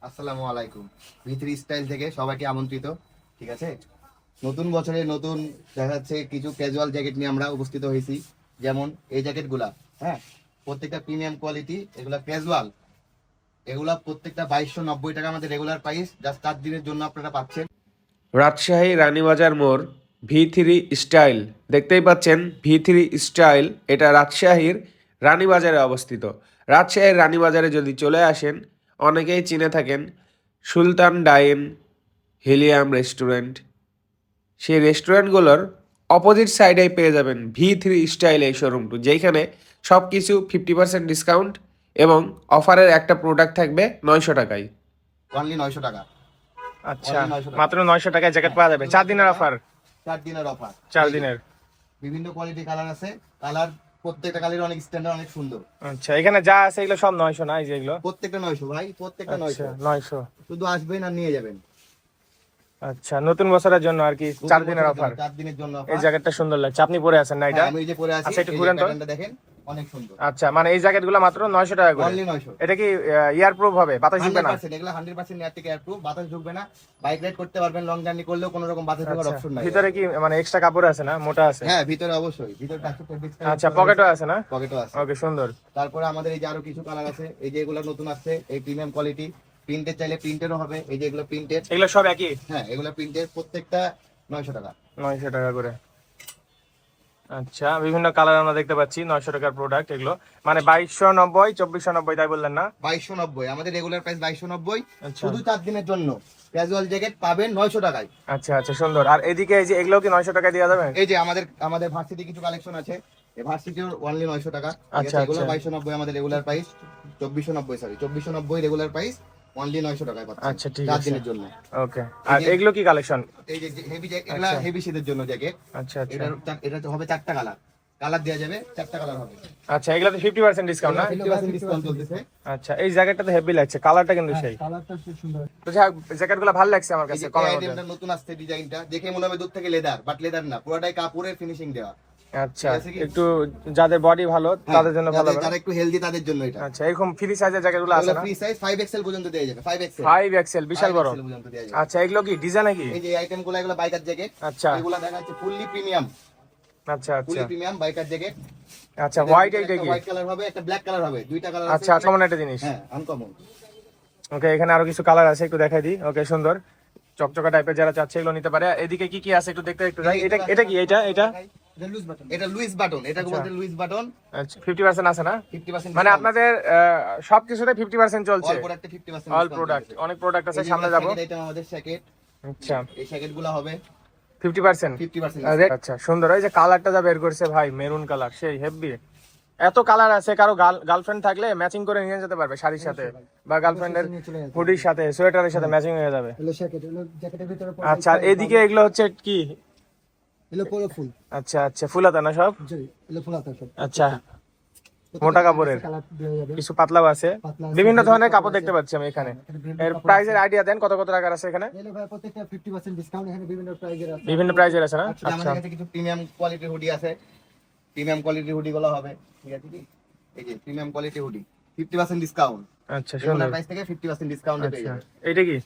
আসসালামু আলাইকুম। ভিথ্রি স্টাইল থেকে সবাইকে আমন্ত্রিত। ঠিক আছে, নতুন বছরে নতুন দেখা যাচ্ছে কিছু ক্যাজুয়াল জ্যাকেট নিয়ে আমরা উপস্থিত হয়েছি। যেমন এই জ্যাকেটগুলা, হ্যাঁ, প্রত্যেকটা প্রিমিয়াম কোয়ালিটি, এগুলা ক্যাজুয়াল, এগুলা প্রত্যেকটা 2290 টাকা আমাদের রেগুলার প্রাইস। জাস্ট 4 দিনের জন্য আপনারা পাচ্ছেন। রাজশাহী রানীবাজার মোড় ভি3 স্টাইল দেখতেই পাচ্ছেন। ভি3 স্টাইল এটা রাজশাহীর রানীবাজারে অবস্থিত। রাজশাহীর রানীবাজারে যদি চলে আসেন, অনেকেই চিনে থাকেন সুলতান ডাইন, হিলিয়াম রেস্টুরেন্ট। সেই রেস্টুরেন্টগুলোর অপোজিট সাইডেই পেয়ে যাবেন ভি3 স্টাইল এই শোরুমটি, যেখানে সব কিছু 50% ডিসকাউন্ট এবং অফারের একটা প্রোডাক্ট থাকবে 900 টাকায়। অনলি 900 টাকা। আচ্ছা, Only 900 টাকা। মাত্র 900 টাকায় জ্যাকেট পাওয়া যাবে 4 দিনের অফার। 4 দিনের অফার, 4 দিনের। বিভিন্ন কোয়ালিটি কালার আছে। কালার প্রত্যেকটা কালার অনেক স্ট্যান্ডার্ড, অনেক সুন্দর। আচ্ছা, এখানে যা আছে এগুলো সব 900 না? এই যে এগুলো প্রত্যেকটা 900 ভাই, প্রত্যেকটা আচ্ছা 900। 900। শুধু আসবেন আর নিয়ে যাবেন। আচ্ছা, নতুন বছরের জন্য আর কি 4 দিনের অফার। 4 দিনের জন্য এই অফার। জ্যাকেটটা সুন্দর লাগছে, আপনি পরে আছেন না এটা? হ্যাঁ, আমি এই যে পরে আছি। আচ্ছা, একটু এই যে ঘুরেন তো। প্যাটার্নটা দেখেন, অনেক সুন্দর। আচ্ছা, মানে এই জ্যাকেটগুলো মাত্র 900 টাকা করে। অনলি 900। এটা কি ইয়ার প্রুফ হবে? বাতাস ঢুকবে না? 100%, এগুলা 100% এয়ার থেকে এয়ার প্রুফ, বাতাস ঢুকবে না। বাইক রাইড করতে পারবেন, লং জার্নি করলেও কোনো রকম বাতাস ঢোকার আচ্ছা, অপশন নাই। ভিতরে কি মানে এক্সট্রা কাপড় আছে না, মোটা আছে? হ্যাঁ, ভিতরে অবশ্যই, ভিতরে টাকটুক ফেব্রিক্স। আচ্ছা, পকেটও আছে না? পকেটও আছে। ওকে, সুন্দর। তারপরে আমাদের এই যে আরো কিছু কালার আছে, এই যে এগুলো নতুন আসছে, এই প্রিমিয়াম কোয়ালিটি। প্রিন্টেড চাইলে প্রিন্টেরও হবে, এই যে এগুলো প্রিন্টেড। এগুলো সব একই? হ্যাঁ, এগুলো প্রিন্টেড, প্রত্যেকটা 900 টাকা। 900 টাকা করে। আচ্ছা, বিভিন্ন কালার আমরা দেখতে পাচ্ছি। 900 টাকার প্রোডাক্ট এগুলো, মানে 2290, 2490, তাই বললেন না? 2290 আমাদের রেগুলার প্রাইস 2290। আচ্ছা শুধু 4 দিনের জন্য ক্যাজুয়াল জ্যাকেট পাবেন 900 টাকায়। আচ্ছা আচ্ছা, সুন্দর। আর এদিকে এই যে এগুলো কি 900 টাকায় দেওয়া যাবে? এই যে আমাদের ভার্সিটি কিছু কালেকশন আছে, এই ভার্সিটির অনলি 900 টাকা। আচ্ছা, এগুলো আচ্ছা। 2290 আমাদের regular price. 2490 regular price, only 900 টাকায় পাচ্ছেন। আচ্ছা, ঠিক 4 আছে। দিনের জন্য। ওকে, আর এগুলো কি কালেকশন? এই যে হেভি জ্যাকেট, এগুলা আচ্ছা। হেভি শীতের জন্য জ্যাকেট। আচ্ছা আচ্ছা এটা হবে 4টা কালার। কালার দেওয়া যাবে, 4টা কালার হবে। আচ্ছা, এগুলোতে 50% ডিসকাউন্ট না? 50% ডিসকাউন্ট চলতেছে। আচ্ছা, এই জ্যাকেটটা তো হেভি লাগছে, কালারটা কিন্তু সেই। কালারটা খুব সুন্দর। তো যাই হোক, জ্যাকেটগুলো ভালো লাগছে আমার এই কাছে যে কমের এই মধ্যে। আইটেমটা নতুন আসছে, ডিজাইনটা দেখে মনে হবে দূর থেকে লেদার, বাট লেদার না, পুরোটাই কাপড়ের ফিনিশিং দেওয়া। আচ্ছা, ঠিক আছে কি? একটু যাদের বডি ভালো তাদের জন্য ভালো হবে। যারা একটু হেলদি তাদের জন্য এটা। আচ্ছা, এরকম ফ্রি সাইজের জ্যাকেটগুলো আছে না? ফ্রি সাইজ 5XL পর্যন্ত দেওয়া যাবে। 5XL 5XL, বিশাল বড়। পর্যন্ত দেওয়া যাবে। আচ্ছা, এগুলো কি ডিজাইন নাকি? এই যে আইটেমগুলো, এগুলো বাইকার জ্যাকেট। আচ্ছা এগুলো দেখা যাচ্ছে ফুললি প্রিমিয়াম। আচ্ছা আচ্ছা ফুললি প্রিমিয়াম বাইকার জ্যাকেট। আচ্ছা, হোয়াইট এইটা কি? হোয়াইট কালার হবে, একটা ব্ল্যাক কালার হবে, দুইটা কালার আছে। আচ্ছা, কমন একটা জিনিস। হ্যাঁ, আনকমন। ওকে, এখানে আরো কিছু কালার আছে, একটু দেখাই দিই। ওকে, সুন্দর চকচকা টাইপের, যারা চাচ্ছে এগুলো নিতে পারে। এদিকে কি কি আছে একটু দেখতে, একটু যাই। এটা এটা কি? এটা এটা এটা লুইস বাটন, এটাকে বলতে লুইস বাটন। আচ্ছা, 50% আছে না? 50% মানে আপনাদের সবকিছুতে 50% চলছে? অল প্রোডাক্টে 50% অল প্রোডাক্ট, অনেক প্রোডাক্ট আছে, সামনে যাবো। এটা আমাদের জ্যাকেট। আচ্ছা, এই জ্যাকেটগুলো হবে 50%। 50%। আচ্ছা, সুন্দর। এই যে কালারটা যা বের করছে ভাই, মেরুন কালার, সেই হেভি। এত কালার আছে, কারো গার্লফ্রেন্ড থাকলে ম্যাচিং করে নিয়ে যেতে পারবে শাড়ির সাথে, বা গার্লফ্রেন্ডের হুডির সাথে, সোয়েটারের সাথে ম্যাচিং হয়ে যাবে। জ্যাকেটের ভিতরে আচ্ছা, আর এদিকে এগুলো হচ্ছে কি? এলো পুরো ফুল। আচ্ছা আচ্ছা, ফুলাতা না সব? জি, এলো ফুল আছে সব। আচ্ছা, মোটা কাপড়ের, কালার দেওয়া যাবে। কিছু পাতলাও আছে, পাতলা আছে, বিভিন্ন ধরনের কাপড় দেখতে পাচ্ছি আমি এখানে। বিভিন্ন এর কাপড় প্রাইসের আইডিয়া দেন, কত কত টাকার আছে এখানে? এলো ভাই প্রত্যেকটা 50% ডিসকাউন্ট, এখানে বিভিন্ন প্রাইজের আছে। বিভিন্ন প্রাইসের আছে না? আচ্ছা, আচ্ছা আমাদের কাছে কিছু প্রিমিয়াম কোয়ালিটির হুডি আছে। প্রিমিয়াম কোয়ালিটির হুডি গুলো হবে, ঠিক আছে কি? এই যে প্রিমিয়াম কোয়ালিটির হুডি 50% ডিসকাউন্ট। আচ্ছা, রেগুলার সুন্দর। প্রাইস থেকে 50% ডিসকাউন্টে পেয়ে আচ্ছা, যাবেন। এইটা কি?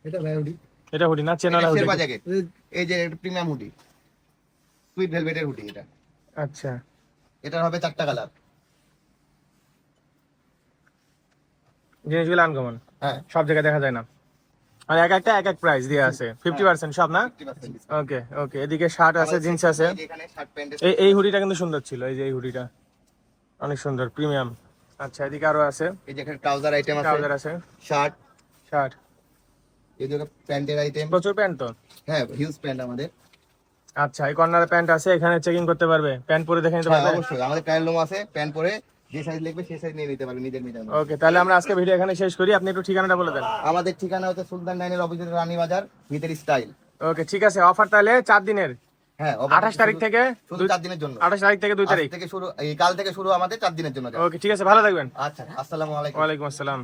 এটা ভাই ওডি। এটা হুডি না? চেনা এটা হুডি? শেরপা জ্যাকেট। এই যে প্রিমিয়াম হুডি, সুইট ভেলভেটের হুডি এটা। আচ্ছা, এটার হবে 4টা কালার। জিনিসগুলো আনকমন, হ্যাঁ, সব জায়গায় দেখা যায় না। আর এক একটা এক এক প্রাইস দিয়ে আছে, 50% সব না? 50% ডিসকাউন্ট। ওকে ওকে, এদিকে শার্ট আছে, জিন্স আছে। এই যে এখানে শার্ট প্যান্টের এই হুডিটা কিন্তু সুন্দর ছিল, এই যে এই হুডিটা অনেক সুন্দর, প্রিমিয়াম। আচ্ছা, এদিকে আরো আছে, এই যে এখানে ট্রাউজার আইটেম আছে, ট্রাউজার আছে, শার্ট, শার্ট, এই যে প্যান্টের আইটেম। প্রচুর প্যান্ট তো। হ্যাঁ, হিউজ প্যান্ট আমাদের। আচ্ছা, এই কর্নারে প্যান্ট আছে, এখানে চেকিং করতে পারবে, প্যান্ট পরে দেখে নিতে হ্যাঁ, পারবে। অবশ্যই আমাদের ট্রায়াল রুম আছে, প্যান্ট পরে যে সাইজ লিখবে সেই সাইজ নিয়ে নিতে পারবে নিজের মিটার। ওকে, তাহলে আমরা আজকে ভিডিও এখানে শেষ করি। আপনি একটু ঠিকানাটা বলে দেন। আমাদের ঠিকানা হচ্ছে সুলতান ডাইনের অপোজিট রানীবাজার, ভিতরি স্টাইল। ওকে, ঠিক আছে। অফার তাহলে 4 দিনের, হ্যাঁ, 28 তারিখ থেকে শুধু 4 দিনের জন্য। 28 তারিখ থেকে 2 আজ তারিখ। থেকে শুরু, এই কাল থেকে শুরু আমাদের 4 দিনের জন্য। ওকে, ঠিক আছে, ভালো থাকবেন। আচ্ছা, আসসালামু আলাইকুম। ওয়ালাইকুম আসসালাম।